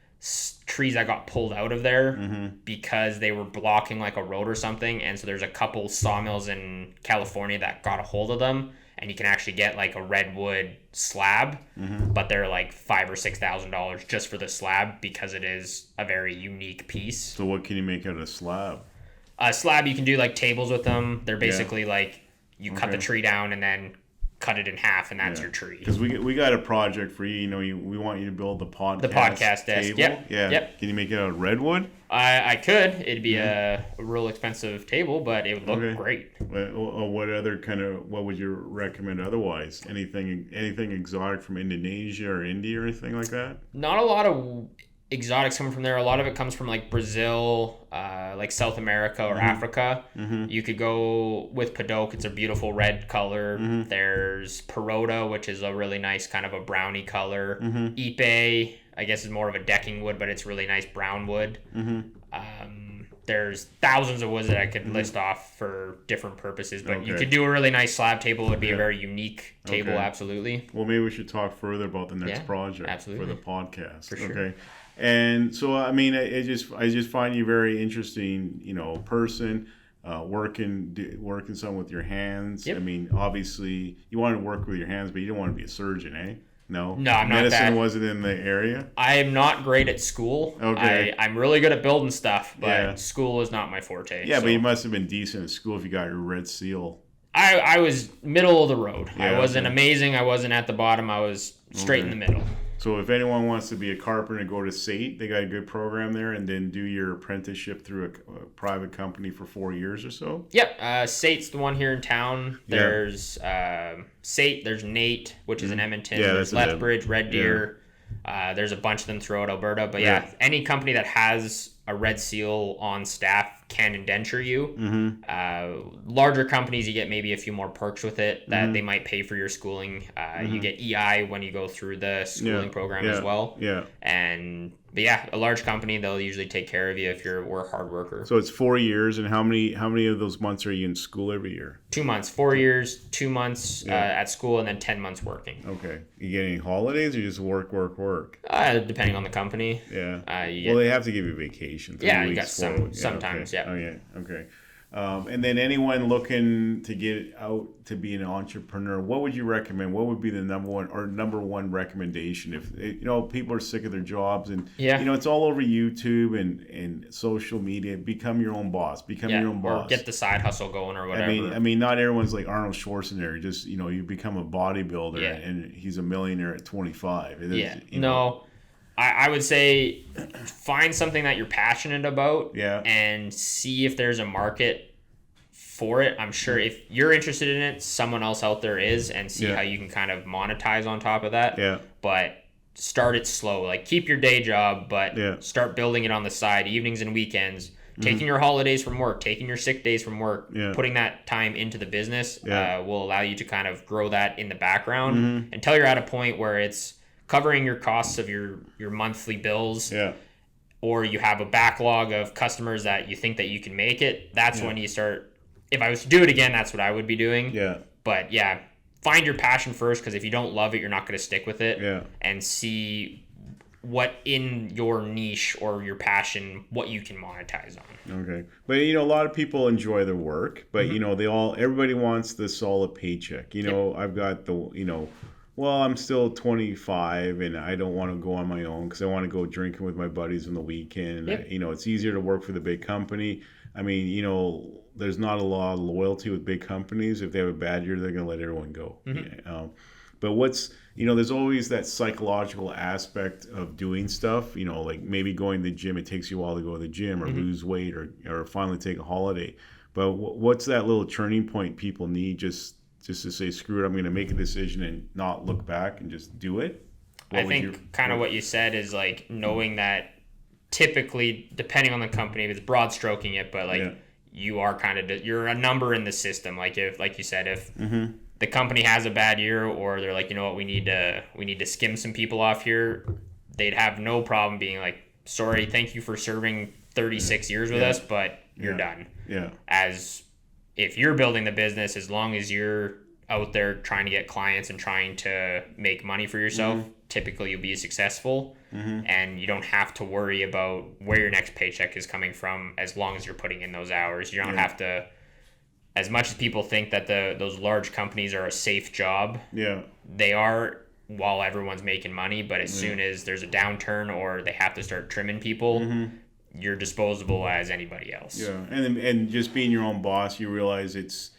trees that got pulled out of there because they were blocking like a road or something. And so there's a couple sawmills in California that got a hold of them, and you can actually get like a redwood slab, but they're like $5,000 or $6,000 just for the slab, because it is a very unique piece. So what can you make out of a slab? A slab, you can do like tables with them. They're basically like you cut the tree down and then cut it in half, and that's your tree. Because we got a project for you. You know, we want you to build the podcast desk. table. Yep. Yeah. Yep. Can you make it out of redwood? I could. It'd be a real expensive table, but it would look great. What would you recommend otherwise? Anything exotic from Indonesia or India or anything like that? Not a lot of exotics coming from there. A lot of it comes from like Brazil, like South America or Africa. You could go with Padok. It's a beautiful red color. There's Perota, which is a really nice kind of a browny color. Ipe, I guess, is more of a decking wood, but it's really nice brown wood. There's thousands of woods that I could list off for different purposes, but you could do a really nice slab table. It would be a very unique table, absolutely. Well, maybe we should talk further about the next project for the podcast. For sure. Okay. And so, I mean, I just find you very interesting, you know, person, working something with your hands. I mean, obviously, you want to work with your hands, but you don't want to be a surgeon, eh? No, I'm not. Medicine wasn't in the area. I am not great at school. Okay, I'm really good at building stuff, but school is not my forte. Yeah, but you must have been decent at school if you got your red seal. I was middle of the road. I wasn't amazing. I wasn't at the bottom. I was straight in the middle. So if anyone wants to be a carpenter and go to SAIT, they got a good program there, and then do your apprenticeship through a private company for 4 years or so? Yep. SAIT's the one here in town. There's SAIT, there's Nate, which is in Edmonton. There's Lethbridge, Red Deer. There's a bunch of them throughout Alberta. But any company that has a red seal on staff can indenture you. Larger companies, you get maybe a few more perks with it that they might pay for your schooling. You get EI when you go through the schooling program as well. But a large company, they'll usually take care of you if you're a hard worker. So it's 4 years, and how many of those months are you in school every year? 2 months, 4 years, 2 months at school, and then 10 months working. Okay. You get any holidays, or you just work? Depending on the company. They have to give you vacation. You got sometimes. Okay. And then anyone looking to get out to be an entrepreneur, what would you recommend? What would be the number one recommendation if people are sick of their jobs and it's all over YouTube and social media? Become your own boss. Or get the side hustle going or whatever. I mean, not everyone's like Arnold Schwarzenegger. Just you become a bodybuilder and he's a millionaire at 25. I would say find something that you're passionate about and see if there's a market for it. I'm sure if you're interested in it, someone else out there is, and see how you can kind of monetize on top of that. But start it slow. Like, keep your day job, but start building it on the side, evenings and weekends. Taking your holidays from work, taking your sick days from work, putting that time into the business will allow you to kind of grow that in the background until you're at a point where it's covering your costs of your monthly bills, or you have a backlog of customers that you think that you can make it. That's when you start. If I was to do it again, that's what I would be doing. But find your passion first, because if you don't love it, you're not going to stick with it. And see what in your niche or your passion, what you can monetize on. Okay. But a lot of people enjoy their work, but everybody wants the solid paycheck. I've got the well, I'm still 25 and I don't want to go on my own because I want to go drinking with my buddies on the weekend. It's easier to work for the big company. I mean, there's not a lot of loyalty with big companies. If they have a bad year, they're going to let everyone go. But there's always that psychological aspect of doing stuff, like maybe going to the gym. It takes you a while to go to the gym or lose weight or finally take a holiday. But what's that little turning point people need just to say, screw it, I'm going to make a decision and not look back and just do it? I think what you said is like knowing that typically, depending on the company, if it's broad stroking it, but you are you're a number in the system. Like you said, if the company has a bad year, or they're like, we need to skim some people off here, they'd have no problem being like, sorry, thank you for serving 36 years with us, but you're done. As if you're building the business, as long as you're out there trying to get clients and trying to make money for yourself, typically you'll be successful, and you don't have to worry about where your next paycheck is coming from as long as you're putting in those hours. You don't have to, as much as people think that those large companies are a safe job, they are while everyone's making money, but as soon as there's a downturn or they have to start trimming people, you're disposable as anybody else. And just being your own boss, you realize it's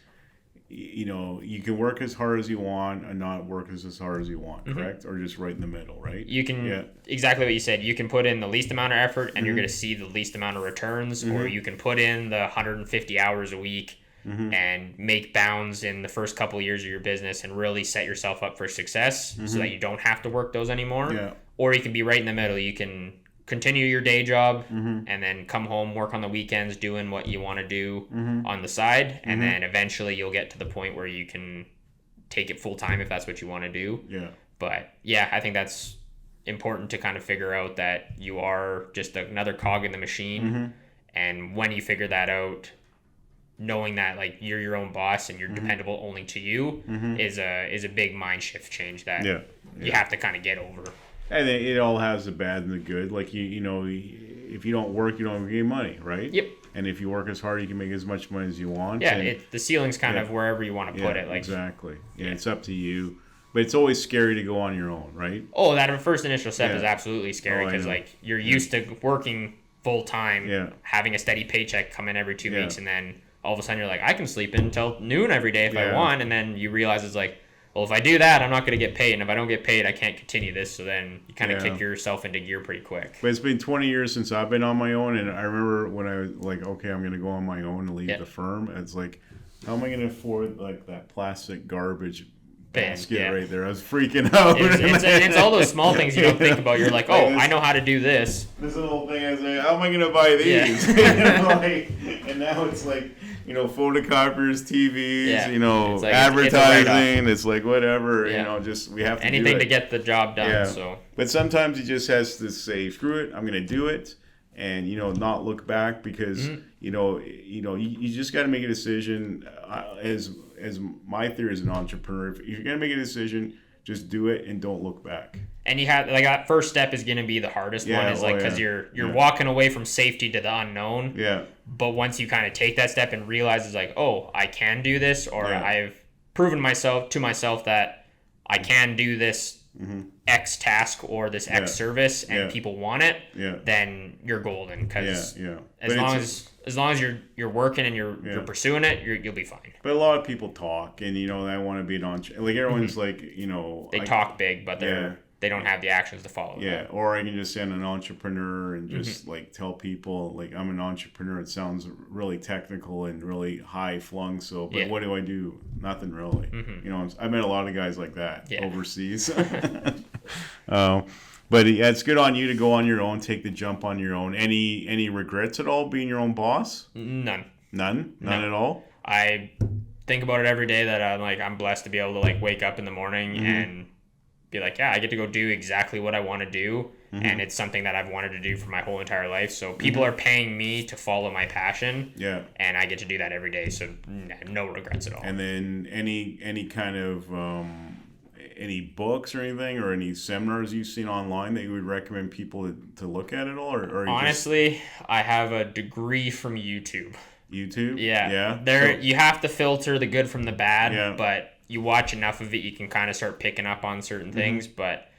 you can work as hard as you want and not work as hard as you want, correct? Or just right in the middle, right? You can, exactly what you said, you can put in the least amount of effort and you're going to see the least amount of returns, or you can put in the 150 hours a week and make bounds in the first couple of years of your business and really set yourself up for success so that you don't have to work those anymore. Yeah. Or you can be right in the middle. You can continue your day job and then come home, work on the weekends, doing what you want to do on the side. And then eventually you'll get to the point where you can take it full time if that's what you want to do. Yeah. But yeah, I think that's important to kind of figure out that you are just another cog in the machine. And when you figure that out, knowing that like you're your own boss and you're dependable only to you is a big mind shift change that you have to kind of get over. And it all has the bad and the good. Like, if you don't work, you don't get money, right? Yep. And if you work as hard, you can make as much money as you want. Yeah, the ceiling's kind of wherever you want to put it. Like exactly. Yeah, it's up to you. But it's always scary to go on your own, right? Oh, that first initial step is absolutely scary because like you're used to working full time, having a steady paycheck come in every 2 weeks, and then all of a sudden you're like, I can sleep in until noon every day if I want, and then you realize it's like, well, if I do that, I'm not going to get paid, and if I don't get paid, I can't continue this. So then you kind of kick yourself into gear pretty quick. But it's been 20 years since I've been on my own, and I remember when I was like, okay, I'm going to go on my own and leave the firm. It's like, how am I going to afford like that plastic garbage basket right there? I was freaking out. It's all those small things you don't think about. You're like, oh, I know how to do this. This little thing, I was like, how am I going to buy these? And now it's like, photocopiers, TVs, advertising. It's like whatever, just we have to anything do it. To get the job done. Yeah. So, but sometimes you just has to say, screw it, I'm going to do it, and not look back because you just got to make a decision. As my theory as an entrepreneur, if you're going to make a decision, just do it and don't look back. And you have like that first step is going to be the hardest one, is like because you're walking away from safety to the unknown. Yeah. But once you kind of take that step and realize it's like, oh, I can do this, or I've proven to myself that I can do this X task or this X service, and people want it, then you're golden. Because as long as you're working and you're pursuing it, you'll be fine. But a lot of people talk, and I want to be an entrepreneur. Like everyone's like, they talk big, but they don't have the actions to follow. Yeah, or I can just say I'm an entrepreneur and just like tell people like I'm an entrepreneur. It sounds really technical and really high flung. So, but what do I do? Nothing really. I met a lot of guys like that overseas. But it's good on you to go on your own, take the jump on your own. Any regrets at all being your own boss? None at all. I think about it every day that I'm blessed to be able to like wake up in the morning and be like, I get to go do exactly what I want to do, and it's something that I've wanted to do for my whole entire life. So people are paying me to follow my passion, and I get to do that every day. So no regrets at all. And then any kind of any books or anything, or any seminars you've seen online that you would recommend people to look at at all, or honestly, I have a degree from YouTube. YouTube, you have to filter the good from the bad, but you watch enough of it, you can kind of start picking up on certain things. But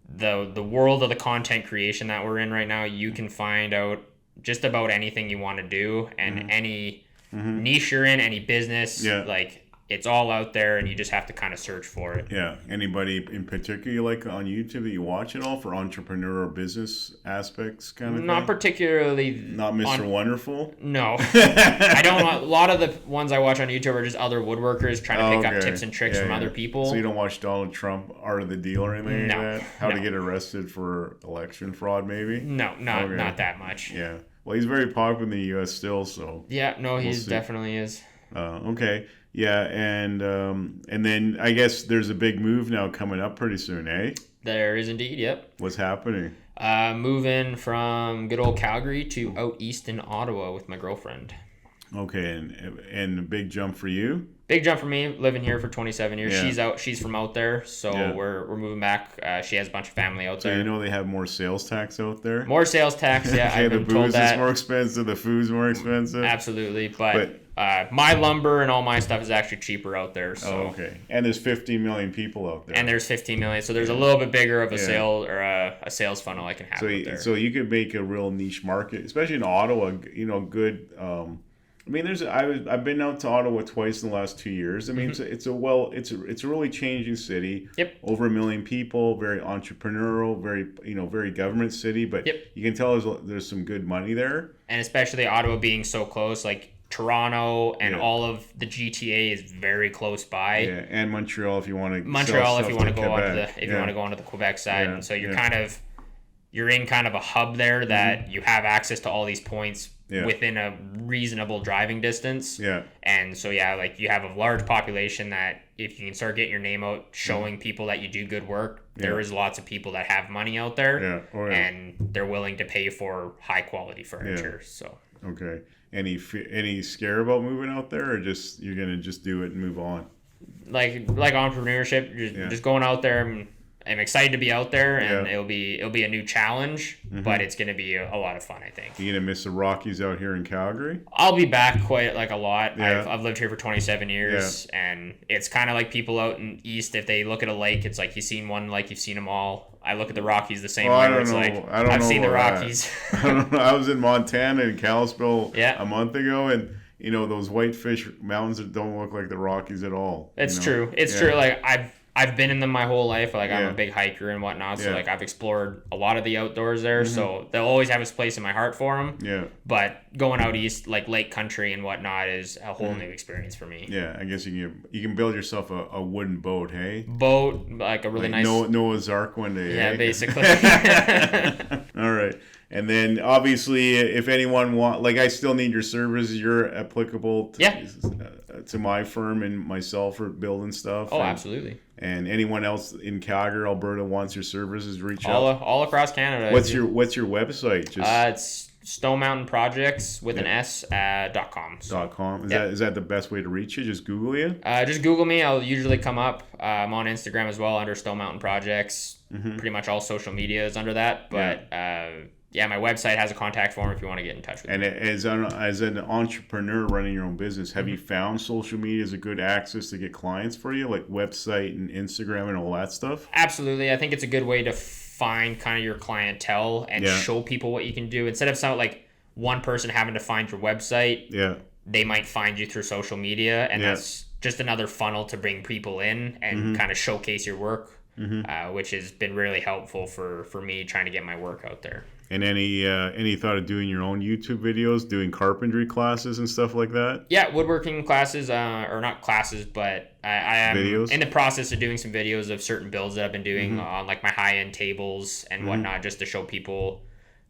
the world of the content creation that we're in right now, you can find out just about anything you want to do, and any niche you're in, any business, like it's all out there, and you just have to kind of search for it. Yeah. Anybody in particular you like on YouTube that you watch at all for entrepreneur or business aspects kind of Not thing? Particularly. Not Mr. Wonderful? No. I don't. A lot of the ones I watch on YouTube are just other woodworkers trying to pick up tips and tricks from other people. So you don't watch Donald Trump, Art of the Deal or anything like that? How to get arrested for election fraud maybe? No, not that much. Yeah. Well, he's very popular in the U.S. still, so... Yeah, no, he definitely is. Okay. Yeah, and then I guess there's a big move now coming up pretty soon, eh? There is indeed, yep. What's happening? Moving from good old Calgary to out east in Ottawa with my girlfriend. Okay, and a big jump for you? Big jump for me, living here for 27 years. Yeah. She's from out there, so we're moving back. She has a bunch of family out there. So they have more sales tax out there? More sales tax, yeah. I've been told that. The booze is more expensive, the food's more expensive? Absolutely, but my lumber and all my stuff is actually cheaper out there. So. Oh, okay. And there's 15 million people out there. And there's 15 million, so there's a little bit bigger of a sale or a sales funnel I can have out there. So you could make a real niche market, especially in Ottawa. Good I mean, I've been out to Ottawa twice in the last 2 years. I mean, it's a really changing city. Yep. Over 1 million people, very entrepreneurial, very government city. But you can tell there's some good money there. And especially Ottawa being so close, like Toronto and all of the GTA is very close by. Yeah, and Montreal if you want to. If you want to go onto the Quebec side, and so you're in kind of a hub there that you have access to all these points within a reasonable driving distance. Yeah. And so like you have a large population that if you can start getting your name out, showing people that you do good work, there is lots of people that have money out there. Yeah. Oh, yeah. And they're willing to pay for high quality furniture. Yeah. So. Okay. Any scare about moving out there, or just you're gonna just do it and move on? Like entrepreneurship, just going out there. I'm excited to be out there, and it'll be a new challenge, but it's going to be a lot of fun, I think. You gonna miss the Rockies out here in Calgary? I'll be back quite a lot. Yeah. I've lived here for 27 years, and it's kind of like people out in East. If they look at a lake, it's like you've seen one lake, you've seen them all. I look at the Rockies the same way. I've seen the Rockies. I don't know. I was in Montana in Kalispell a month ago, and those Whitefish Mountains that don't look like the Rockies at all. It's true. It's true. Like I've been in them my whole life. Like I'm a big hiker and whatnot. So like I've explored a lot of the outdoors there. So they'll always have its place in my heart for them. Yeah. But going out east, like lake country and whatnot, is a whole new experience for me. Yeah, I guess you can build yourself a wooden boat, hey? Boat, like a really nice Noah's Ark one day. Yeah, hey? basically. All right. And then obviously, if anyone I still need your services. You're applicable to my firm and myself for building stuff. Oh, absolutely. And anyone else in Calgary, Alberta wants your services, reach out. All across Canada. What's your website? It's Stone Mountain Projects with an S .com. So. .com. Is that the best way to reach you? Just Google you? Just Google me. I'll usually come up. I'm on Instagram as well under Stone Mountain Projects. Pretty much all social media is under that. But my website has a contact form if you want to get in touch with me. And as an entrepreneur running your own business, have you found social media as a good access to get clients for you, like website and Instagram and all that stuff? Absolutely. I think it's a good way to find kind of your clientele and show people what you can do. Instead of like one person having to find your website, they might find you through social media, and that's just another funnel to bring people in and kind of showcase your work, which has been really helpful for me trying to get my work out there. And any thought of doing your own YouTube videos, doing carpentry classes and stuff like that? Yeah, woodworking classes, or not classes, but I am in the process of doing some videos of certain builds that I've been doing on like my high-end tables and whatnot, just to show people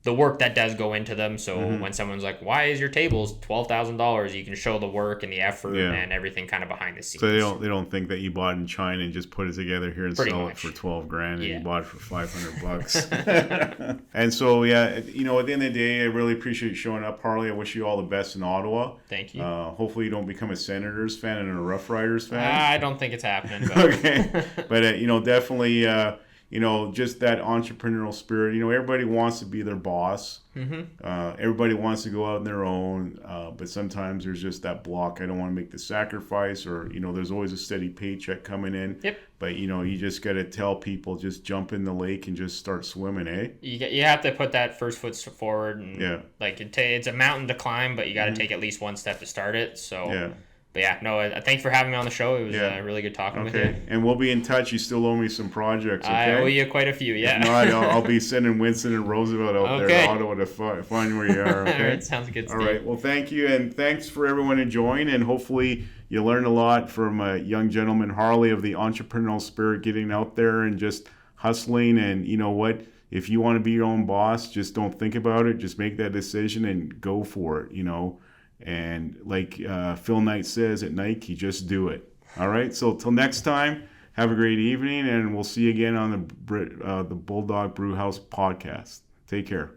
the work that does go into them. So when someone's like, why is your tables $12,000? You can show the work and the effort and everything kind of behind the scenes. So they don't think that you bought in China and just put it together here and sell it for $12,000 and you bought it for $500. And so at the end of the day, I really appreciate you showing up, Harley. I wish you all the best in Ottawa. Thank you. Hopefully you don't become a Senators fan and a Rough Riders fan. I don't think it's happening. But. Okay, but definitely. Just that entrepreneurial spirit. Everybody wants to be their boss. Everybody wants to go out on their own, but sometimes there's just that block. I don't want to make the sacrifice, or there's always a steady paycheck coming in. Yep. But you just got to tell people, just jump in the lake and just start swimming, eh? You have to put that first foot forward, and it's a mountain to climb, but you got to take at least one step to start it. So. Yeah. But thanks for having me on the show. It was really good talking with you. And we'll be in touch. You still owe me some projects, okay? I owe you quite a few, yeah. If not, I'll be sending Winston and Roosevelt out there to Ottawa to find where you are, okay? All right, sounds good, Steve. All right, well, thank you, and thanks for everyone enjoying, and hopefully you learned a lot from a young gentleman, Harley, of the entrepreneurial spirit, getting out there and just hustling. And you know what? If you want to be your own boss, just don't think about it. Just make that decision and go for it, And like Phil Knight says at Nike, just do it. All right. So till next time, have a great evening, and we'll see you again on the Bulldog Brewhouse podcast. Take care.